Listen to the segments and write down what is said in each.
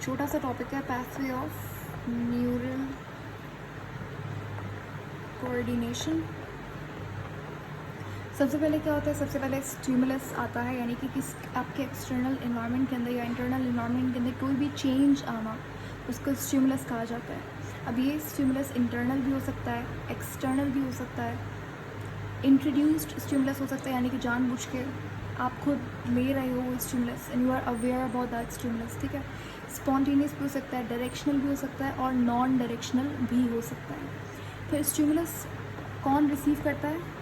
छोटा सा टॉपिक है, पाथवे ऑफ न्यूरल कोऑर्डिनेशन। सबसे पहले क्या होता है, सबसे पहले स्टिमुलस आता है, यानी कि किस आपके एक्सटर्नल इन्वायरमेंट के अंदर या इंटरनल इन्वायरमेंट के अंदर कोई भी चेंज आना, उसको स्टिमुलस कहा जाता है। अब ये स्टिमुलस इंटरनल भी हो सकता है, एक्सटर्नल भी हो सकता है, इंट्रोड्यूस्ड स्टिमुलस हो सकता है, यानी कि जानबूझ के आप खुद ले रहे हो वो stimulus and you are aware about that stimulus, ठीक है। स्पॉन्टेनियस भी हो सकता है, डायरेक्शनल भी हो सकता है और नॉन डायरेक्शनल भी हो सकता है। फिर स्टिमुलस कौन रिसीव करता है?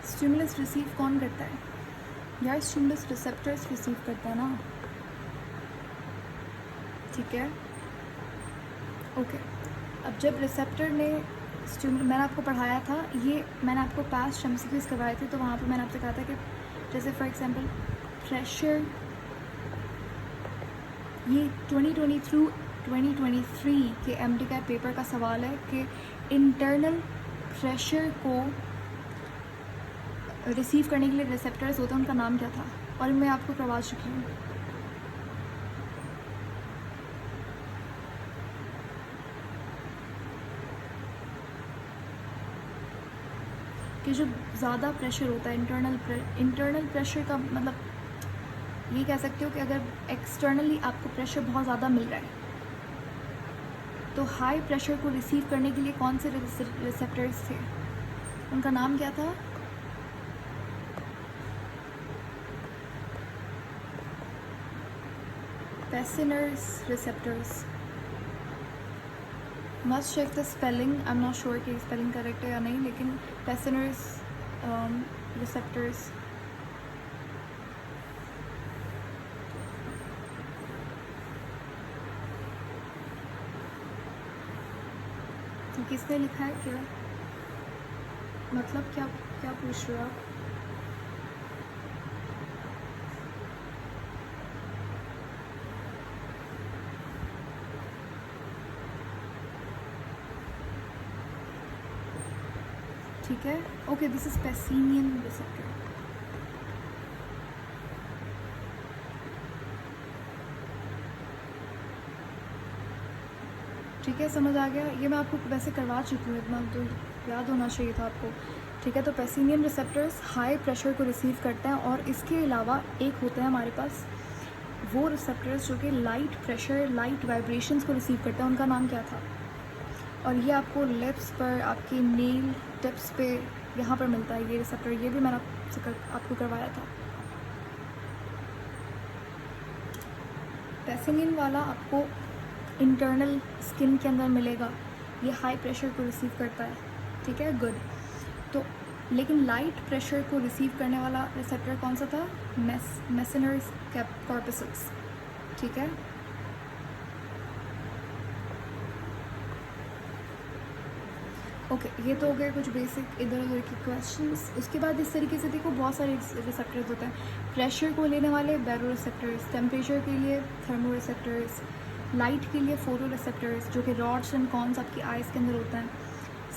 स्टिमुलस रिसीव कौन करता है यार? स्टिमुलस रिसेप्टर्स रिसीव करता है ना, ठीक है। ओके, अब जब रिसेप्टर ने मैंने आपको पढ़ाया था, ये मैंने आपको पास्ट एमसीक्यूज करवाए थे, तो वहाँ पे मैंने आपसे कहा था कि जैसे फॉर एग्जांपल प्रेशर, ये 2023 के एमडी का पेपर का सवाल है कि इंटरनल प्रेशर को रिसीव करने के लिए रिसेप्टर्स होते हैं, उनका नाम क्या था? और मैं आपको करवा चुकी हूँ। कि जो ज़्यादा प्रेशर होता है, इंटरनल प्रेशर का मतलब ये कह सकते हो कि अगर एक्सटर्नली आपको प्रेशर बहुत ज़्यादा मिल रहा है, तो हाई प्रेशर को रिसीव करने के लिए कौन से रिसेप्टर्स थे, उनका नाम क्या था? Pessinger's receptors. Must check the spelling. I'm not sure कि spelling correct है या नहीं, लेकिन Pessinger's receptors. किसने लिखा है क्या? मतलब क्या क्या पूछ रहे हो आप? ठीक है, ओके, दिस इज पेसिनियन रिसेप्टर। ठीक है, समझ आ गया। ये मैं आपको वैसे करवा चुकी हूँ, इतना तो याद होना चाहिए था आपको। ठीक है, तो पेसिनियन रिसेप्टर्स हाई प्रेशर को रिसीव करते हैं, और इसके अलावा एक होता है हमारे पास वो रिसेप्टर्स जो कि लाइट प्रेशर, लाइट वाइब्रेशंस को रिसीव करते हैं, उनका नाम क्या था? और ये आपको लिप्स पर, आपके नेल टिप्स पे, यहाँ पर मिलता है ये रिसेप्टर। ये भी मैंने आपको करवाया था। पेसिनियन वाला आपको इंटरनल स्किन के अंदर मिलेगा, ये हाई प्रेशर को रिसीव करता है, ठीक है, गुड। तो लेकिन लाइट प्रेशर को रिसीव करने वाला रिसेप्टर कौन सा था? मेसेनर्स कॉर्पसस, ठीक है। ओके, ये तो हो गए कुछ बेसिक इधर उधर के क्वेश्चंस। उसके बाद इस तरीके से देखो बहुत सारे रिसेप्टर्स होते हैं। प्रेशर को लेने वाले बैरो रिसेप्टर्स, टेम्परेचर के लिए थर्मो रिसेप्टर्स, लाइट के लिए फोटो रिसेप्टर्स जो कि रॉड्स एंड कॉन्स आपकी आइज़ के अंदर होता है,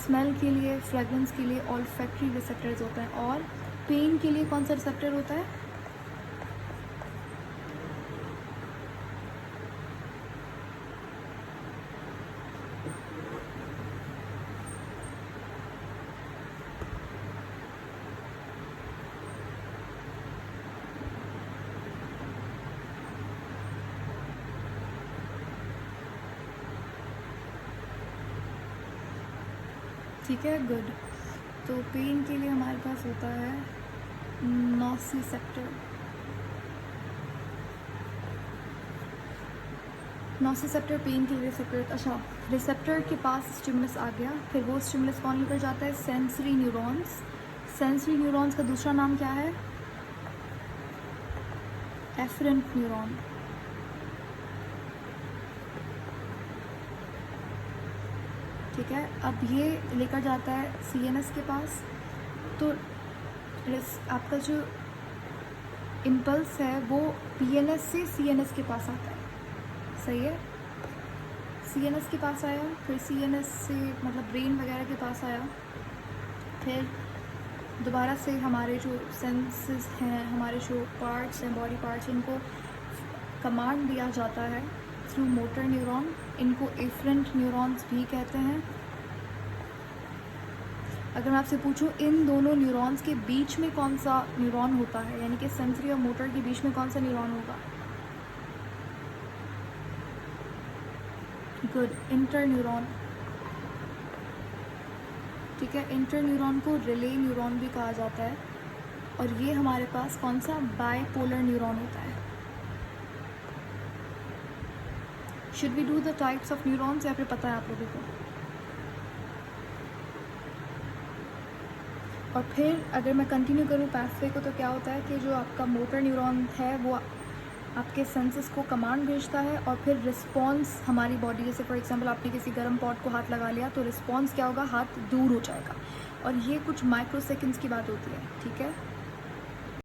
स्मेल के लिए, फ्रेगरेंस के लिए ऑल्फैक्टरी रिसेप्टर्स होते हैं, और पेन के लिए कौन सा रिसेप्टर होता है? ठीक है, गुड। तो पेन के लिए हमारे पास होता है नोसिसेप्टर। नोसिसेप्टर पेन के लिए रिसेप्टर। अच्छा, रिसेप्टर के पास स्टिमुलस आ गया, फिर वो स्टिमुलस कौन लेकर जाता है? Sensory neurons. सेंसरी न्यूरॉन्स का दूसरा नाम क्या है? Efferent neuron. ठीक है, अब ये लेकर जाता है सीएनएस के पास। तो आपका जो इम्पल्स है वो पीएनएस से सीएनएस के पास आता है, सही है। सीएनएस के पास आया, फिर सीएनएस से मतलब ब्रेन वगैरह के पास आया, फिर दोबारा से हमारे जो सेंसेस हैं, हमारे जो पार्ट्स हैं, बॉडी पार्ट्स, इनको कमांड दिया जाता है थ्रू मोटर न्यूरॉन। इनको एफरेंट न्यूरॉन्स भी कहते हैं। अगर मैं आपसे पूछूं इन दोनों न्यूरॉन्स के बीच में कौन सा न्यूरॉन होता है, यानी कि सेंसरी और मोटर के बीच में कौन सा न्यूरॉन होगा? Good, inter neuron. ठीक है, इंटर न्यूरॉन को रिले न्यूरॉन भी कहा जाता है। और ये हमारे पास कौन सा बाइपोलर न्यूरॉन होता है। Should we do the types of neurons या फिर पता है आप लोगों को? और फिर अगर मैं कंटिन्यू करूँ पाथवे को, तो क्या होता है कि जो आपका मोटर न्यूरॉन है वो आपके सेंसेस को कमांड भेजता है, और फिर रिस्पॉन्स हमारी बॉडी, जैसे फॉर एग्जांपल आपने किसी गर्म पॉट को हाथ लगा लिया तो रिस्पॉन्स क्या होगा? हाथ दूर हो जाएगा। और ये कुछ माइक्रो सेकेंड्स की बात होती है, ठीक है।